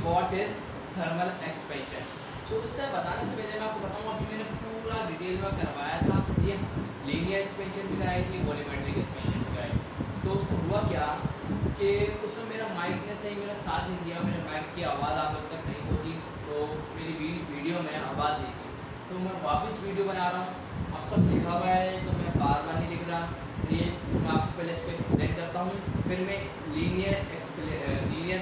What is thermal expansion. So उससे बताने से पहले मैं आपको बताऊँ, अभी मैंने पूरा डिटेल में करवाया था, ये लीनियर एक्सपेंशन भी कराई थी, वॉल्यूमेट्रिक एक्सपेंशन भी कराई थी। तो उसमें हुआ क्या कि उसमें मेरा माइक ने सही मेरा साथ नहीं दिया, मेरे माइक की आवाज़ आप लोग तक नहीं पहुँची, तो मेरी वीडियो में आवाज़ नहीं थी। तो मैं वापस वीडियो बना रहा हूँ, अब सब लिखा हुआ है तो मैं बार बार नहीं लिख रहा। ये मैं आपको पहले इसको एक्सप्लेन करता हूँ, फिर मैं लीनियर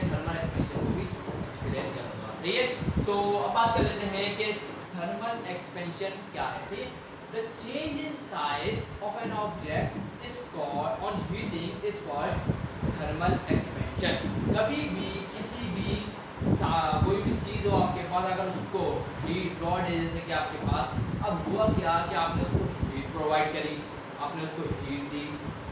थर्मल एक्सपेंशन को भी एक्सप्लेन करूँगा, सही है। सो अब बात कर लेते हैं कि थर्मल एक्सपेंशन क्या है। सही है, the change in size of an object is called on heating is called thermal expansion. कभी भी किसी भी कोई भी चीज़ हो आपके पास, अगर उसको हीट रॉड है जैसे कि आपके पास, अब हुआ क्या कि आपने उसको हीट प्रोवाइड करी, आपने उसको हीट दी,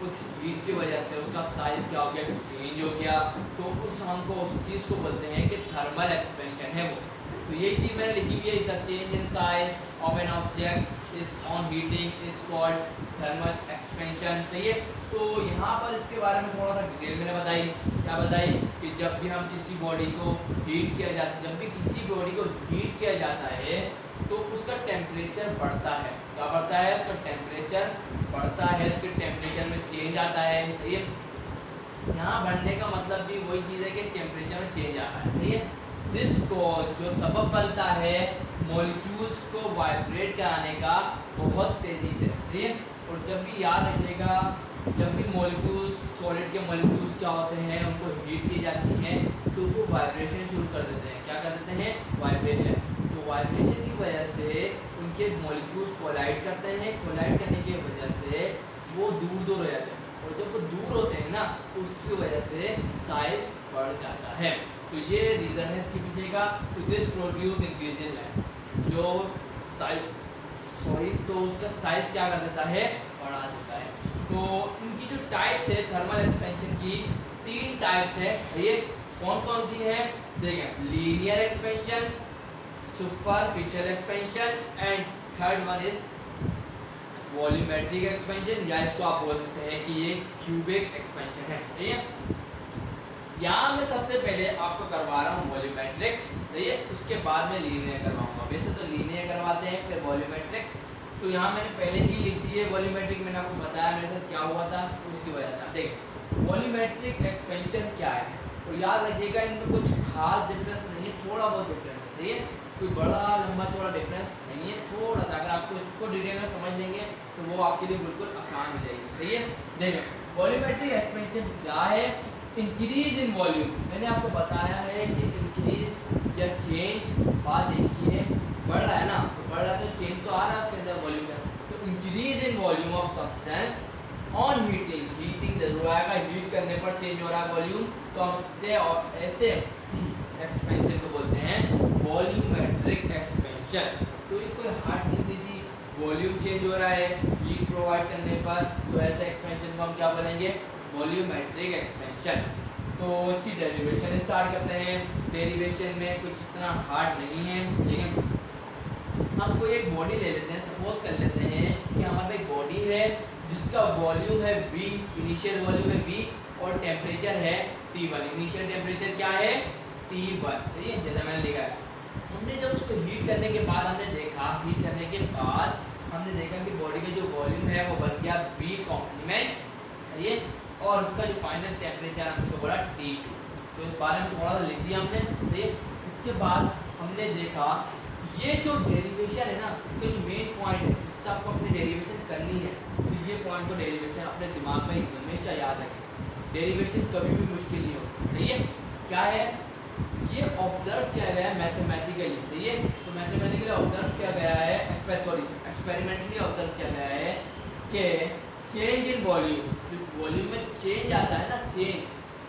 उस हीट की वजह से उसका साइज़ क्या हो गया, चेंज हो गया, तो हमको उस चीज़ को बोलते हैं कि थर्मल एक्सपेंशन है वो। तो यही चीज़ मैंने लिखी हुई है, the change in size of an object is on heating is called thermal expansion, सही है। तो यहाँ पर इसके बारे में थोड़ा सा डिटेल मैंने बताई, क्या बताई कि जब भी हम किसी बॉडी को हीट किया जाता है, जब भी किसी बॉडी को हीट किया जाता है तो उसका टेम्परेचर बढ़ता है। क्या बढ़ता है? उसका टेम्परेचर बढ़ता है, उसके टेम्परेचर में चेंज आता है, सही है। यहाँ बढ़ने का मतलब भी वही चीज़ है कि टेम्परेचर में चेंज आता है, सही है। दिस कॉज, जो सबब बनता है मॉलिक्यूल्स को वाइब्रेट कराने का बहुत तेज़ी से, सही है। और जब भी याद रखिएगा, जब भी मॉलिक्यूल्स, सॉलिड के मॉलिक्यूल्स क्या होते हैं, उनको हीट की जाती है तो वो वाइब्रेशन शुरू कर देते हैं। क्या कर देते हैं? वाइब्रेशन। तो वाइब्रेशन की वजह से उनके मॉलिक्यूल्स कोलाइड करते हैं, कोलाइड करने की वजह से वो दूर दूर हो जाते हैं, और जब वो दूर होते हैं ना तो उसकी वजह से साइज बढ़ जाता है। तो ये रीज़न है इसके पीछे का। तो this produce increase in length, जो साइज तो उसका साइज क्या कर देता है? बढ़ा देता है। तो इनकी जो टाइप्स है थर्मल एक्सपेंशन की, 3 टाइप्स है। ये कौन कौन सी है? देखें, linear expansion, superficial expansion and third one is volumetric expansion, या इसको आप बोल सकते हैं कि ये क्यूबिक एक्सपेंशन है, ठीक है। यहाँ मैं सबसे पहले आपको करवा रहा हूँ वॉल्यूमेट्रिक, सही है, उसके बाद में लीनियर करवाऊंगा। वैसे तो लीनियर करवाते हैं फिर वॉल्यूमेट्रिक। तो यहाँ मैंने पहले ही लिख दी है वॉल्यूमेट्रिक, मैंने आपको बताया मेरे साथ क्या हुआ था, तो उसकी वजह से देखिए वॉल्यूमेट्रिक एक्सपेंशन क्या है। तो याद रखिएगा, इनमें कुछ खास डिफरेंस नहीं है, थोड़ा बहुत डिफरेंस है, सही है। कोई बड़ा लंबा चौड़ा डिफरेंस नहीं है, थोड़ा सा। अगर आपको इसको डिटेल में समझ लेंगे तो वो आपके लिए बिल्कुल आसान हो जाएगी, सही है। देखिए वॉल्यूमेट्रिक एक्सपेंशन क्या है? Increase in volume. मैंने आपको बताया है कि इंक्रीज या चेंज, बात देखिए है, बढ़ रहा है ना, तो बढ़ रहा है तो चेंज तो आ रहा है उसके अंदर वॉल्यूम का। तो increase in volume of substance on heating, heating जरूर आएगा, हीट करने पर चेंज हो रहा है वॉल्यूम, तो हम ऐसे एक्सपेंशन को बोलते हैं वॉल्यूमेट्रिक एक्सपेंशन। तो ये कोई हार्ड चीज नहीं थी, वॉल्यूम चेंज हो रहा है हीट प्रोवाइड करने पर, तो ऐसे एक्सपेंशन को हम क्या बोलेंगे? Volumetric expansion. तो इसकी डेरिवेशन स्टार्ट करते हैं। डेरिवेशन में कुछ इतना हार्ड नहीं है, ठीक है। हम कोई एक बॉडी ले लेते हैं, सपोज कर लेते हैं कि हमारे पास एक बॉडी है जिसका वॉल्यूम है V, इनिशियल वॉल्यूम है V और टेम्परेचर है T1। इनिशियल टेम्परेचर क्या है? T1, सही है, जैसा मैंने लिखा है। हमने जब उसको हीट करने के बाद हमने देखा कि बॉडी का जो वॉल्यूम है वो बन गया V कॉम्प्लीमेंट, सही है, और उसका जो फाइनल टेम्परेचर हमने उसको बोला T2। तो इस बारे में थोड़ा सा लिख दिया हमने, सही है। इसके बाद हमने देखा ये जो डेरिवेशन है ना, इसका जो मेन पॉइंट है जिससे आपको अपनी डेरिवेशन करनी है, तो ये पॉइंट को डेरिवेशन अपने दिमाग में हमेशा याद रखें। डेरिवेशन कभी भी मुश्किल नहीं होती, सही है। क्या है? ये ऑब्जर्व किया गया है मैथमेटिकली, सही है। तो मैथमेटिकली ऑब्जर्व किया गया है, एक्सपेरिमेंटली ऑब्जर्व किया गया है कि चेंज इन वॉल्यूम, जो वॉल्यूम में चेंज आता है ना,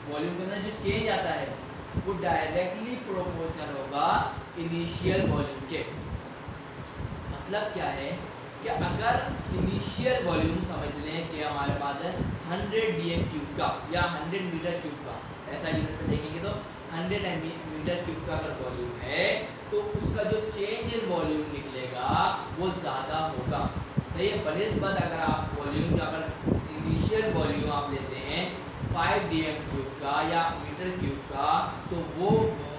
वॉल्यूम के अंदर जो चेंज आता है वो डायरेक्टली प्रोपोर्शनल होगा इनिशियल वॉल्यूम के। मतलब क्या है कि अगर इनिशियल वॉल्यूम समझ लें कि हमारे पास है 100 dm³ का या 100 m³ का, ऐसा यूनिट में देखेंगे तो 100 m³ का अगर वॉल्यूम है तो उसका जो चेंज इन वॉल्यूम निकलेगा वो ज़्यादा होगा, सही है। बनिस्बत अगर आप वॉल्यूम का, अगर इनिशियल वॉल्यूम आप लेते हैं 5 dm³ का या m³ का, तो वो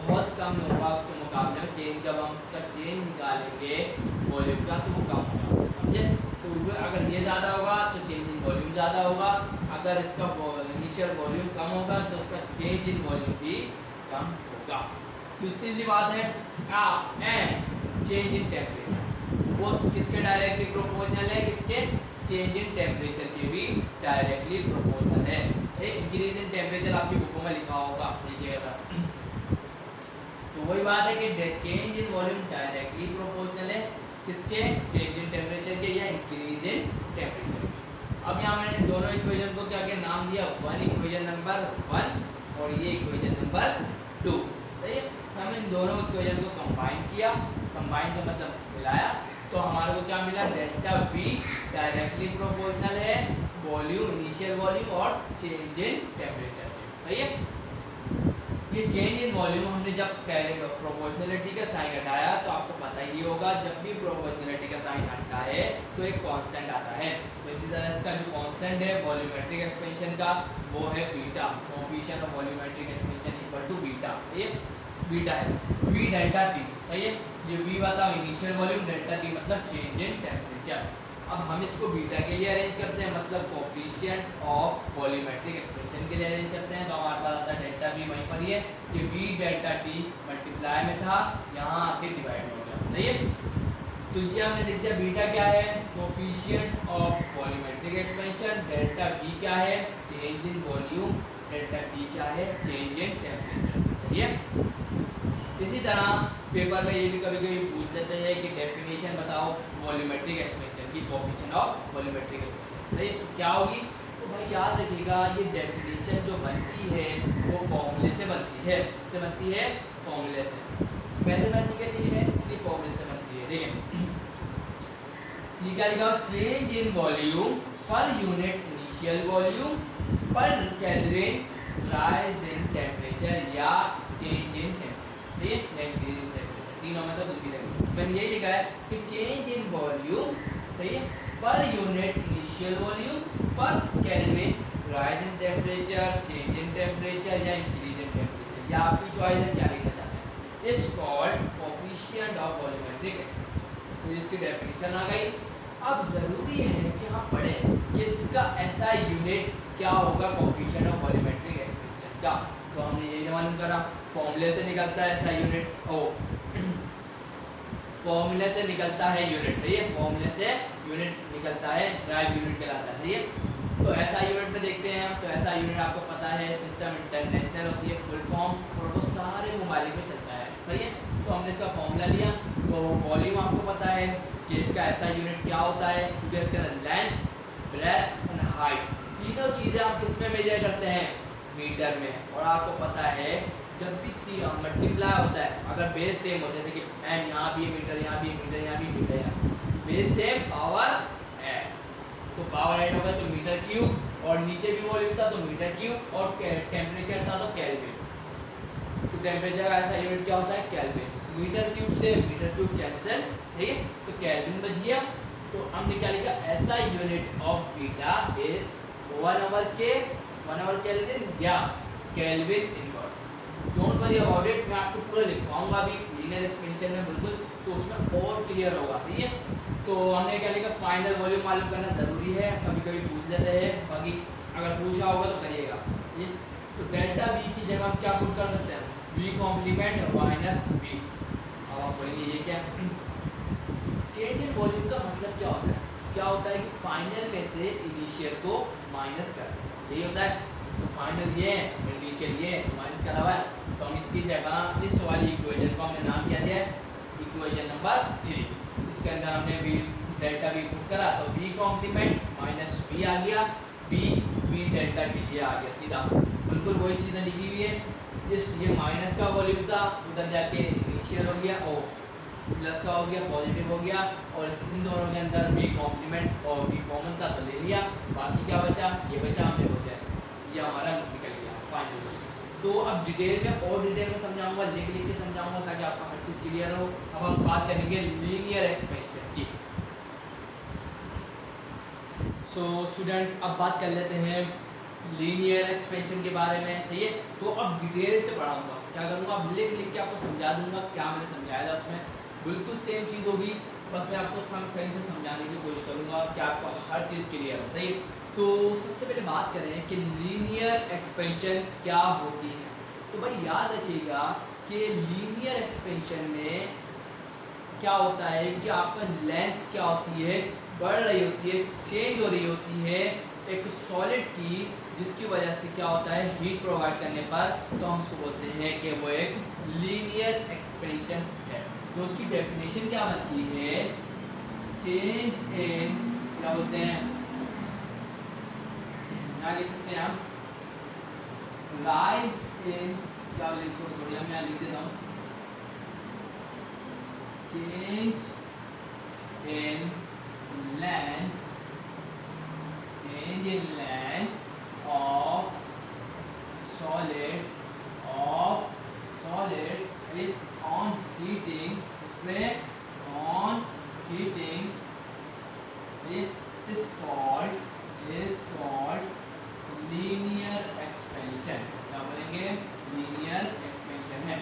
बहुत कम होगा उसके मुकाबले में चेंज, जब हम उसका चेंज निकालेंगे वॉल्यूम का तो वो कम होगा, समझे। तो अगर ये ज़्यादा होगा तो चेंज इन वॉल्यूम ज़्यादा होगा, अगर इसका इनिशियल वॉल्यूम कम होगा तो उसका चेंज इन वॉल्यूम भी कम होगा। तो इतनी सी बात है। चेंज इन टेम्परेचर वो किसके डायरेक्टली प्रोपोर्शनल है, किसके, चेंज इन टेम्परेचर के भी डायरेक्टली प्रोपोर्शनल है। इंक्रीज इन टेम्परेचर आपकी बुकों में लिखा होगा, देखिएगा। तो वही बात है कि change in volume directly proportional है किसके, चेंज इन टेम्परेचर के या इंक्रीज इन टेम्परेचर के। अब यहाँ मैंने दोनों इक्वेशन को क्या क्या नाम दिया, वन इक्वेशन नंबर 1 और ये इक्वेशन नंबर 2, सही है। हमने इन दोनों इक्वेशन को कंबाइन किया, कंबाइन का मतलब मिलाया, तो हमारे को क्या मिला, डेल्टा V डायरेक्टली प्रोपोर्शनल है वॉल्यूम, इनिशियल वॉल्यूम और चेंज इन टेम्परेचर, सही है। ये चेंज इन वॉल्यूम हमने जब प्रोपोर्शनलिटी का साइन हटाया तो आपको पता ही होगा, जब भी प्रोपोर्शनलिटी का साइन हटता है तो एक कांस्टेंट आता है। तो इसी तरह इसका जो कांस्टेंट है वॉल्यूमेट्रिक एक्सपेंशन का वो है beta, coefficient of volumetric expansion equal to beta, सही है, बीटा है V डेल्टा T, सही है। ये V बताओ इनिशियल वॉल्यूम, डेल्टा T मतलब चेंज इन टेम्परेचर। अब हम इसको बीटा के लिए अरेंज करते हैं, मतलब कोएफिशिएंट ऑफ वॉल्यूमेट्रिक एक्सपेंशन के लिए अरेंज करते हैं, तो हमारे पास आता है डेल्टा V वहीं पर ही है कि V डेल्टा T मल्टीप्लाई में था, यहाँ आके डिवाइड हो गया, सही है। तो ये हमने लिख दिया बीटा क्या है, coefficient of volumetric expansion, delta V क्या है, change in volume, delta T क्या है, चेंज इन टेम्परेचर, सही है। इसी तरह पेपर में ये भी कभी कभी पूछ लेते हैं कि डेफिनेशन बताओ वॉल्यूमेट्रिक एक्सपेंशन की, कोएफिशिएंट ऑफ वॉल्यूमेट्रिक एक्सपेंशन, सही है। तो क्या होगी, तो भाई याद रखिएगा ये डेफिनेशन जो बनती है वो फॉर्मूले से बनती है, किससे बनती है, फॉर्मूले से, मैथमेटिकली है इसलिए फॉर्मूले से बनती है। देखिए ये क्या लिखा, change in volume per unit initial volume पर केल्विन राइज इन टेम्परेचर या चेंज इन टेम्परेचर, ये इंक्रीज इन टेम्परेचर, तीनों में तो गलती लगी। मैंने यही लिखा है कि चेंज इन वॉल्यूम, सही है, पर यूनिट इनिशियल वॉल्यूम पर kelvin rise in temperature, change in temperature या इंक्रीज इन टेम्परेचर, या आपकी चॉइस है क्या लिखना चाहते हैं, is called coefficient of volumetric expansion. तो इसकी डेफिनेशन आ गई। अब जरूरी है कि हम पढ़ें कि इसका ऐसा यूनिट क्या होगा कोएफिशिएंट ऑफ वॉल्यूमेट्रिक एक्सपेंशन का, तो हमने यही मालूम करा, फॉर्मूले से निकलता है ऐसा यूनिट, फॉर्मूले से निकलता है यूनिट, सही है, फॉर्मूले से यूनिट निकलता है, ड्राइव यूनिट कहलाता है, सही है। तो ऐसा यूनिट में देखते हैं हम, तो ऐसा यूनिट आपको पता है सिस्टम इंटरनेशनल होती है फुल फॉर्म, और वो सारे ममालिक में चलता है, सही है। तो हमने इसका फॉर्मूला लिया, तो वॉल्यूम आपको पता है कि इसका ऐसा यूनिट क्या होता है, क्योंकि इसके अंदर लेंथ, ब्रेथ एंड हाइट तीनों चीज़ें आप किस में मेजर करते हैं, मीटर में। और आपको पता है जब भी मल्टीप्लाई होता है, अगर बेस सेम होता है, जैसे कि एम यहाँ भी मीटर, यहाँ भी मीटर, यहाँ भी मीटर, यहाँ बेस सेम, पावर ऐड, तो पावर ऐड होगा तो मीटर क्यूब, और नीचे भी वॉल्यूम था तो मीटर क्यूब, और टेम्परेचर था तो केल्विन। तो टेम्परेचर का ऐसा यूनिट क्या होता है, केल्विन। मीटर क्यूब से मीटर क्यूब कैंसिल, ठीक है, तो केल्विन बच गया। तो हमने क्या लिखा, ऐसा unit of beta is 1/K kelvin या kelvin inverse. Don't worry about it, मैं आपको पूरा लिखवाऊंगा अभी लीनियर एक्सपेंशन में बिल्कुल, तो उसमें और क्लियर होगा, सही है। तो हमने क्या लिखा, फाइनल वॉल्यूम मालूम करना ज़रूरी है, कभी कभी पूछ लेते हैं, बाकी अगर पूछा होगा तो करिएगा ये। तो डेल्टा V की जगह हम क्या पुट कर सकते हैं, V कॉम्प्लीमेंट माइनस V। अब आप बोलेंगे ये क्या, चेंज इन वॉल्यूम का मतलब क्या होता है, क्या होता है कि फाइनल में से इनिशियल को माइनस कर, यही होता है। तो फाइनल ये है, इनिशियल ये माइनस करा हुआ है, तो हम इसकी जगह इस वाली इक्वेशन को हमने नाम क्या दिया है, इक्वेशन नंबर 3। इसके अंदर हमने V डेल्टा V पुट करा, तो V कॉम्प्लीमेंट माइनस V आ गया, V डेल्टा T ये आ गया, सीधा बिल्कुल वही चीज़ें लिखी हुई है। इस ये माइनस का वॉल्यूम था, उधर जाके इनिशियल हो गया, और प्लस का हो गया, पॉजिटिव हो गया, और इन दोनों के अंदर V कॉम्प्लीमेंट और V कॉमन था तो ले लिया, बाकी क्या बचा, ये बचा, हमने बचा, ये हमारा निकल गया फाइनल। तो अब डिटेल में और डिटेल में समझाऊंगा, लिख के समझाऊंगा ताकि आपका हर चीज़ क्लियर हो। अब हम बात करेंगे लीनियर एक्सपेंशन की। सो स्टूडेंट अब बात कर लेते हैं लीनियर एक्सपेंशन के बारे में, सही है। तो अब डिटेल से पढ़ाऊंगा, क्या करूंगा, अब लिख लिख के आपको समझा दूंगा क्या मैंने समझाया था उसमें, बिल्कुल सेम चीज़ होगी, बस मैं आपको सही से समझाने की कोशिश करूंगा कि आपको हर चीज़ क्लियर हो, सही है। तो सबसे पहले बात करें कि लीनियर एक्सपेंशन क्या होती है। तो भाई याद रखिएगा कि लीनियर एक्सपेंशन में क्या होता है कि आपका लेंथ क्या होती है, बढ़ रही होती है, चेंज हो रही होती है एक सॉलिड की, जिसकी वजह से क्या होता है, हीट प्रोवाइड करने पर, तो हम उसको बोलते हैं कि वो एक लीनियर एक्सपेंशन है। तो उसकी डेफिनेशन क्या बनती है, चेंज इन, क्या बोलते हैं, यहाँ लिख सकते हैं हम, राइज इन, क्या लिख, थोड़ी हम यहाँ लिख देता हूँ, change in length, change in length of solids with on heating, इसमें on heating is called linear expansion। क्या बोलेंगे, linear expansion है।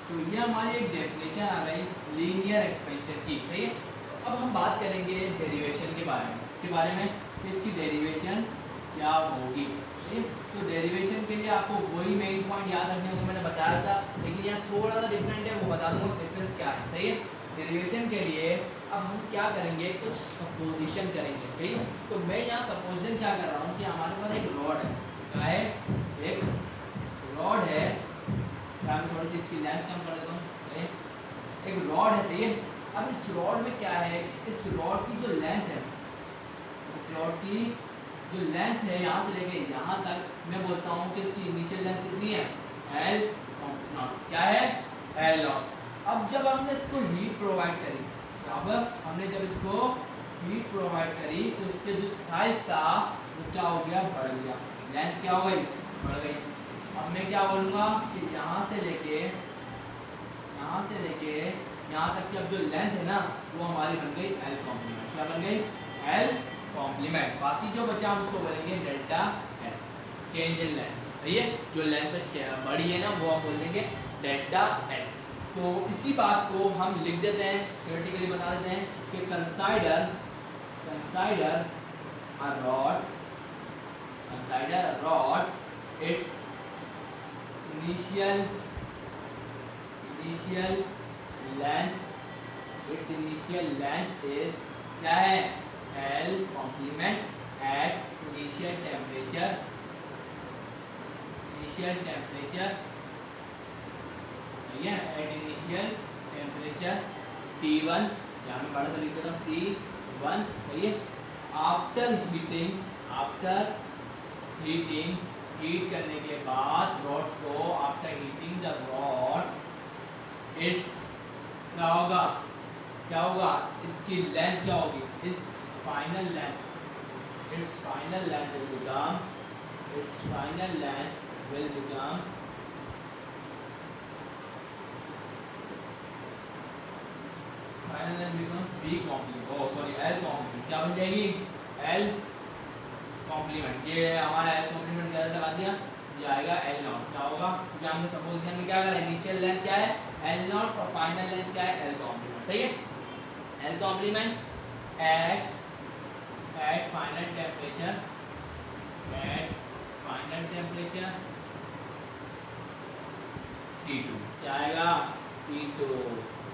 तो ये हमारी एक डेफिनेशन आ गई लीनियर एक्सपेंशन की, सही है। अब हम बात करेंगे डेरिवेशन के बारे में, इसके बारे में कि इसकी डेरिवेशन क्या होगी, सही है। तो डेरिवेशन के लिए आपको वही मेन पॉइंट याद रखने को मैंने बताया था, लेकिन यहाँ थोड़ा सा डिफरेंट है, वो बता दूंगा डिफरेंस क्या है, सही है। डेरिवेशन के लिए अब हम क्या करेंगे, कुछ सपोजिशन करेंगे, सही है। तो मैं यहाँ सपोजिशन क्या कर रहा हूँ कि हमारे पास एक रॉड है, क्या है, एक रॉड है, मैं थोड़ी सी इसकी लेंथ कम कर देता हूँ, एक रॉड है, सही है। अब इस रॉड में क्या है कि इस रॉड की जो लेंथ है, इस रॉड की जो लेंथ है यहाँ से लेके यहाँ तक, मैं बोलता हूँ कि इसकी इनिशियल लेंथ कितनी है, एल नॉट, क्या है, एल नॉट। अब जब हमने इसको हीट प्रोवाइड करी, अब हमने जब इसको हीट प्रोवाइड करी, तो इसके जो साइज था वो क्या हो गया, बढ़ गया, लेंथ क्या हो गई, बढ़ गई। अब मैं क्या बोलूँगा कि यहाँ से लेके यहाँ तक की अब जो लेंथ है ना, वो हमारी बन गई एल कॉम्प्लीमेंट, क्या बन गई, एल कॉम्प्लीमेंट। बाकी जो बचा हम उसको बोलेंगे delta L, change in length, सही है। जो लेंथ बड़ी है ना, वो हम बोल देंगे डेल्टा एल। तो इसी बात को हम लिख देते हैं, थ्योरेटिकली बता देते हैं कि consider a rod, it's initial length is क्या है, L complement at initial temperature ठीक है, at initial temperature T1, यहाँ में बड़ा सा लिख देता हूँ T1, सही है। आफ्टर हीटिंग हीट करने के बाद रॉड को, after heating the rod, it's क्या होगा, इसकी लेंथ क्या होगी, इस final length will become B complement, L complement, क्या बन जाएगी, L कॉम्प्लीमेंट। ये हमारा एल कॉम्प्लीमेंट कैसे लगा दिया, ये आएगा एल नॉट, क्या होगा, क्योंकि हमने सपोजिशन में क्या करा, इनिशियल लेंथ क्या है, एल नॉट, और फाइनल लेंथ क्या है, एल कॉम्प्लीमेंट, सही है। L complement at final temperature T2, क्या आएगा, T2,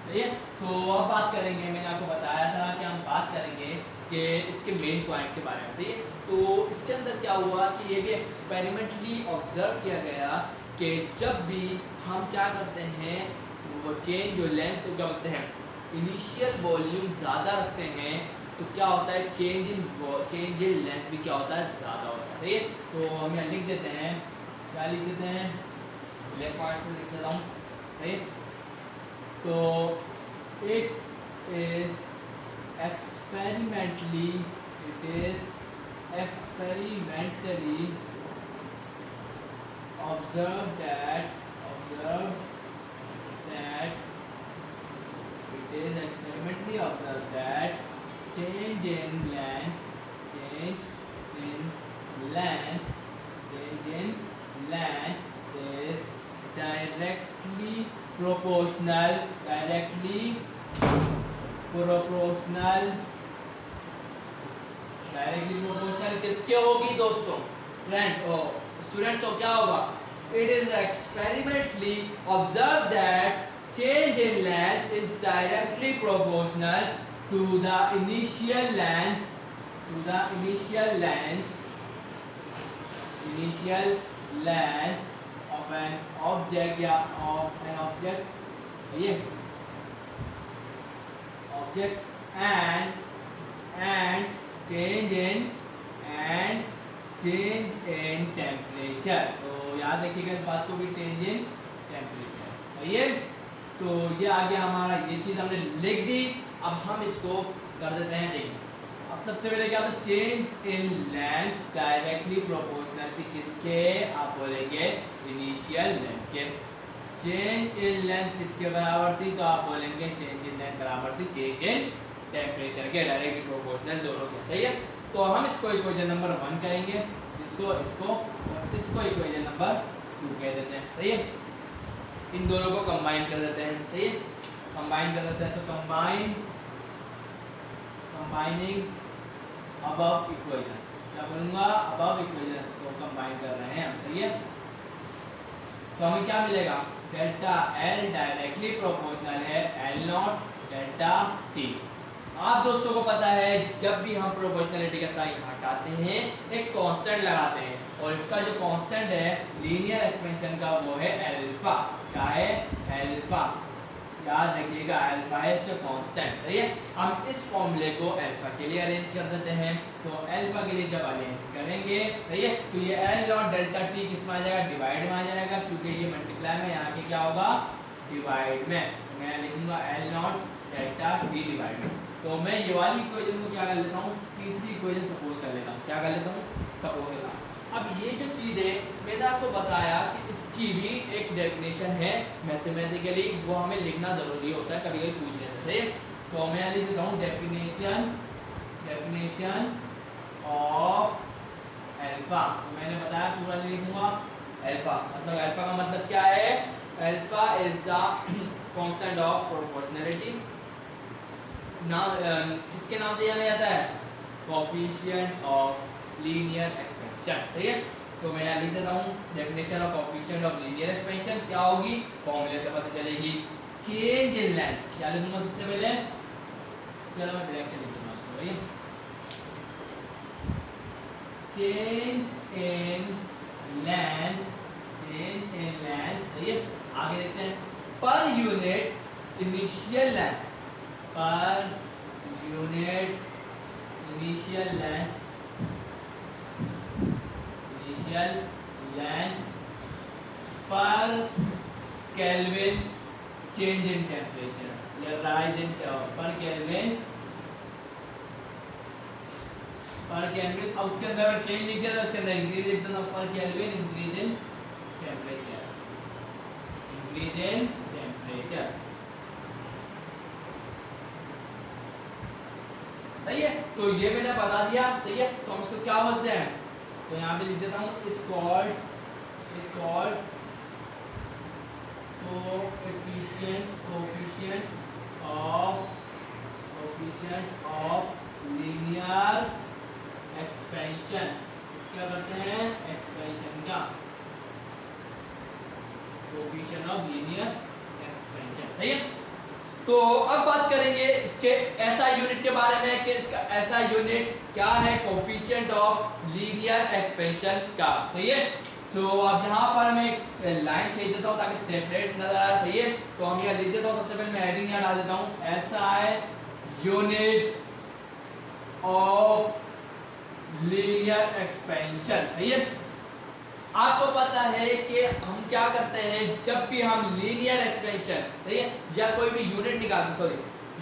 सही है। तो अब बात करेंगे, मैंने आपको बताया था कि हम बात करेंगे कि इसके मेन पॉइंट्स के बारे में, सही है। तो इसके अंदर क्या हुआ कि ये भी एक्सपेरिमेंटली ऑब्जर्व किया गया कि जब भी हम क्या करते हैं, वो चेंज जो लेंथ तो क्या बोलते हैं, इनिशियल वॉल्यूम ज़्यादा रखते हैं, तो क्या होता है, चेंज इन लेंथ भी क्या होता है, ज़्यादा होता है, सही है। तो हम यहाँ लिख देते हैं, क्या लिख देते हैं, ब्लैक पॉइंट से लिख देता हूँ, सही है। तो it is experimentally observed that change in length, change in length is directly proportional किसके होगी दोस्तों, फ्रेंड और स्टूडेंट्स, तो क्या होगा, it is experimentally observed that change in length is directly proportional to the initial length of an object या of an object ये object and change in temperature। तो याद रखिएगा इस बात को भी, change in temperature, सही है। तो ये आ गया हमारा, ये चीज हमने लिख दी। अब हम इसको कर देते हैं, देखिए अब सबसे पहले क्या होता है, change in length directly proportional थी किसके, आप बोलेंगे इनिशियल लेंथ के। चेंज इन लेंथ किसके बराबर थी, तो आप बोलेंगे चेंज इन लेंथ बराबर थी चेंज इन टेम्परेचर के, डायरेक्टली प्रोपोर्शनल दोनों के, सही है। तो हम इसको इक्वेशन नंबर 1 करेंगे, इसको इक्वेशन नंबर 2 कह देते हैं, सही है। इन दोनों को कंबाइन कर देते हैं, सही है, कंबाइन कर देते हैं। तो कंबाइनिंग अबव इक्वेशंस, क्या बोलूँगा, अबव इक्वेशंस को कंबाइन कर रहे हैं हम, सही है। तो हमें क्या मिलेगा, डेल्टा एल डायरेक्टली प्रोपोर्शनल है एल नॉट डेल्टा टी। आप दोस्तों को पता है जब भी हम प्रोपोर्शनलिटी का साइन हटाते हैं एक कांस्टेंट लगाते हैं, और इसका जो कांस्टेंट है लीनियर एक्सपेंशन का वो है अल्फा। क्या है, अल्फा, याद रखिएगा अल्फा है इसका कांस्टेंट, सही है। हम इस फॉर्मूले को अल्फा के लिए अरेंज कर देते हैं। तो अल्फा के लिए जब अरेंज करेंगे, सही है, तो ये एल नॉट डेल्टा टी किस में आ जाएगा, डिवाइड में आ जाएगा, क्योंकि ये मल्टीप्लाई में, यहाँ के क्या होगा, डिवाइड में। तो मैं लिखूंगा L naught delta T divide में। तो मैं ये वाली इक्वेशन को क्या कर लेता हूँ, तीसरी इक्वेशन सपोज कर लेता हूँ, क्या कर लेता हूँ, सपोज लेता हूँ। अब ये जो चीज़ है मैंने आपको बताया कि इसकी भी एक डेफिनेशन है मैथमेटिकली, वो हमें लिखना ज़रूरी होता है, कभी कभी पूछ लेते थे। तो मैं लिख देता हूँ डेफिनेशन ऑफ अल्फा। तो मैंने बताया पूरा नहीं लिखूंगा, अल्फा मतलब, अल्फा का मतलब क्या है, alpha is the constant of proportionality, नाम किसके नाम से जाना जाता है, कोएफिशिएंट ऑफ लीनियर एक्सपेंशन, सही है। तो मैं यहाँ लिख देता हूँ definition of coefficient of linear expansion क्या होगी, फॉर्मूले से पता चलेगी। चेंज इन लेंथ क्या लिखूंगा सबसे पहले, चलो मैं ब्लैक से लिख दूंगा उसको, भाई चेंज इन लेंथ, सही है। आगे देखते हैं, per unit initial length, per unit initial length पर केल्विन चेंज इन टेम्परेचर या राइज इन, पर केल्विन अब उसके अंदर मैं चेंज लिख दिया था, उसके अंदर इंक्रीज लिख देता हूं, पर केल्विन इंक्रीज इन टेम्परेचर, सही है। तो ये मैंने बता दिया, सही है। तो हम इसको क्या बोलते हैं, तो यहाँ पे लिख देता हूँ इस called coefficient of linear expansion, क्या करते हैं, एक्सपेंशन का कोएफिशिएंट ऑफ लीनियर एक्सपेंशन, सही है। तो अब बात करेंगे इसके ऐसा यूनिट के बारे में कि इसका ऐसा यूनिट क्या है, कोएफिशिएंट ऑफ लीनियर एक्सपेंशन का, सही है। तो अब यहाँ पर मैं एक लाइन खींच देता हूँ ताकि सेपरेट नजर आए, सही है। तो हम यहाँ लिख देता हूँ, सबसे पहले मैं हेडिंग यहाँ डाल देता हूँ, ऐसा है यूनिट ऑफ लीनियर एक्सपेंशन, सही है। आपको पता है कि हम क्या करते हैं जब भी हम लीनियर एक्सपेंशन, सही है, या कोई भी यूनिट निकालते,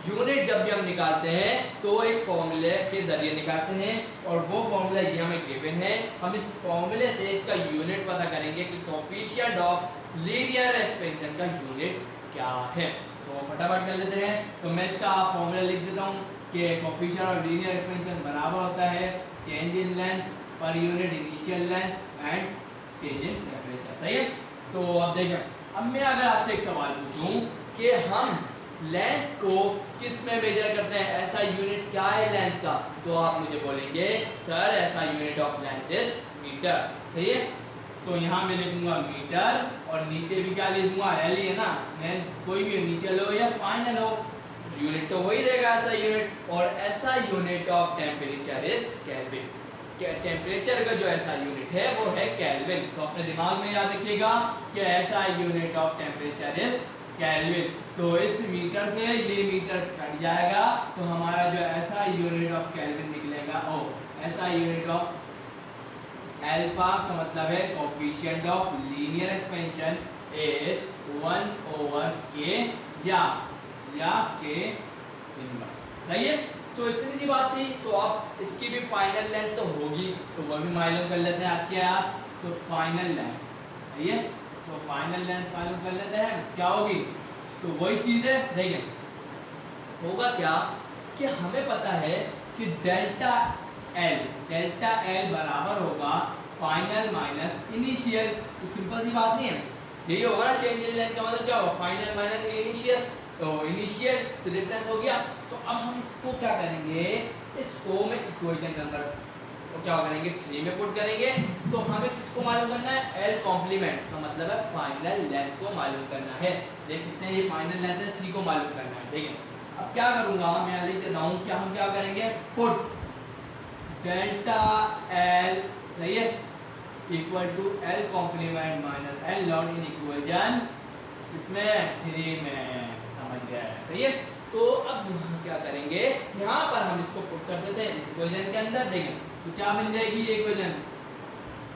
यूनिट जब भी हम निकालते हैं तो एक फॉर्मूले के जरिए निकालते हैं, और वो फॉर्मूला ये हमें गिवन है। हम इस फॉर्मूले से इसका यूनिट पता करेंगे कि कोएफिशिएंट ऑफ लीनियर एक्सपेंशन का यूनिट क्या है। तो फटाफट कर लेते हैं। तो मैं इसका फॉर्मूला लिख देता हूँ कि कोएफिशिएंट ऑफ लीनियर एक्सपेंशन बराबर होता है change in length per unit initial length and change in temperature. सही है। तो अब देखें, अब मैं अगर आपसे एक सवाल पूछूं कि हम लेंथ को किस में मेजर करते हैं, ऐसा यूनिट क्या है लेंथ का, तो आप मुझे बोलेंगे सर ऐसा unit of length is metre. सही है। तो यहाँ मैं लिखूंगा मीटर और नीचे भी क्या लिखूंगा, एल ही है ना, लेंथ कोई भी इनिशियल हो या फाइनल हो, यूनिट तो वही रहेगा ऐसा यूनिट। और ऐसा unit of temperature is kelvin. Temperature का जो ऐसा यूनिट है वो है केल्विन। तो अपने दिमाग में याद रखिएगा कि ऐसा unit of temperature is kelvin. तो इस मीटर से ये मीटर कट जाएगा तो हमारा जो ऐसा यूनिट ऑफ केल्विन निकलेगा, ओ ऐसा यूनिट ऑफ अल्फा का मतलब है coefficient of linear expansion is 1/k या के इनवर्स। सही है। तो इतनी सी बात थी। तो अब इसकी भी फाइनल लेंथ तो होगी, तो वो भी मालूम कर लेते हैं। आप क्या आप तो फाइनल लेंथ, सही है। तो फाइनल लेंथ मालूम कर लेते हैं क्या होगी। तो वही चीज़ है, देखिए होगा क्या कि हमें पता है कि डेल्टा एल बराबर होगा फाइनल माइनस इनिशियल। तो सिंपल सी बात नहीं है, यही होगा ना चेंज इन लेंथ का मतलब क्या होगा, फाइनल माइनस इनिशियल। तो इनिशियल तो डिफरेंस हो गया। तो अब हम इसको क्या करेंगे, इसको में इक्वेशन नंबर तो क्या करेंगे 3 में पुट करेंगे। तो हमें किसको मालूम करना है, एल कॉम्प्लीमेंट का मतलब है फाइनल लेंथ को मालूम करना है। देख सकते हैं ये फाइनल लेंथ है, सी को मालूम करना है। देखिए अब क्या करूंगा मैं लिख देता हूँ, क्या हम क्या करेंगे, पुट डेल्टा एल, सही है, equal to L complement minus L naught in equation इसमें 3 में, समझ गया है। सही है। तो अब यहाँ क्या करेंगे, यहाँ पर हम इसको पुट कर देते हैं इस इक्वेशन के अंदर। देखें तो क्या बन जाएगी ये इक्वेशन,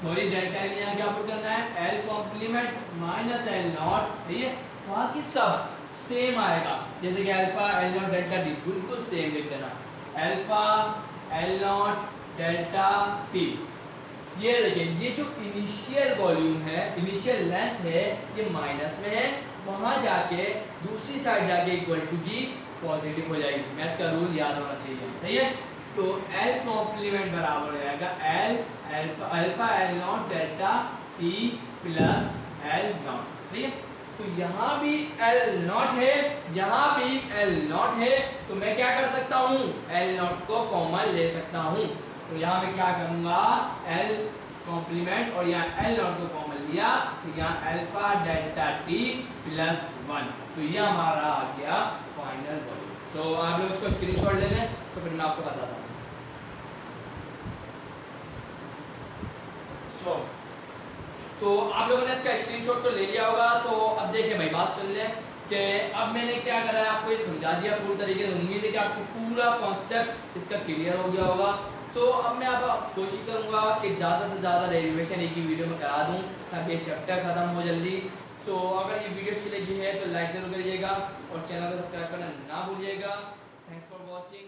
थोड़ी डेल्टा एल यहाँ क्या पुट करना है, L complement minus L naught. सही है। बाकी सब सेम आएगा, जैसे कि alpha L naught delta T बिल्कुल सेम लिख देना, alpha L naught delta T. ये देखिए ये जो इनिशियल वॉल्यूम है, इनिशियल लेंथ है, ये माइनस में है, वहां जाके दूसरी साइड जाके इक्वल टू जी पॉजिटिव हो जाएगी। मैथ का रूल याद होना चाहिए। सही है। तो एल कॉम्प्लीमेंट बराबर हो जाएगा L alpha L naught delta T plus L not. ठीक है। तो यहाँ भी एल नॉट है, यहाँ भी एल नॉट है, तो मैं क्या कर सकता हूँ, एल नॉट को कॉमन ले सकता हूँ। तो यहाँ मैं क्या करूँगा, एल कॉम्प्लीमेंट और यहाँ एल नॉट को कॉमन लिया, तो यहाँ अल्फा डेल्टा टी प्लस 1। तो ये हमारा आ गया फाइनल वॉल्यूम। तो आप लोग इसको स्क्रीनशॉट ले लें, तो फिर मैं आपको बताता हूँ। तो आप लोगों ने इसका स्क्रीनशॉट तो ले लिया होगा। तो अब देखिए भाई बात सुन लें कि अब मैंने क्या करा है, आपको ये समझा दिया पूरी तरीके से। उम्मीद है कि आपको पूरा कॉन्सेप्ट इसका क्लियर हो गया होगा। तो अब मैं अब कोशिश करूँगा कि ज़्यादा से ज़्यादा डेरिवेशन एक ही वीडियो में करा दूँ ताकि ये चैप्टर ख़त्म हो जल्दी। तो अगर ये वीडियो अच्छी लगी है तो लाइक ज़रूर करिएगा और चैनल को सब्सक्राइब करना ना भूलिएगा। Thanks for watching.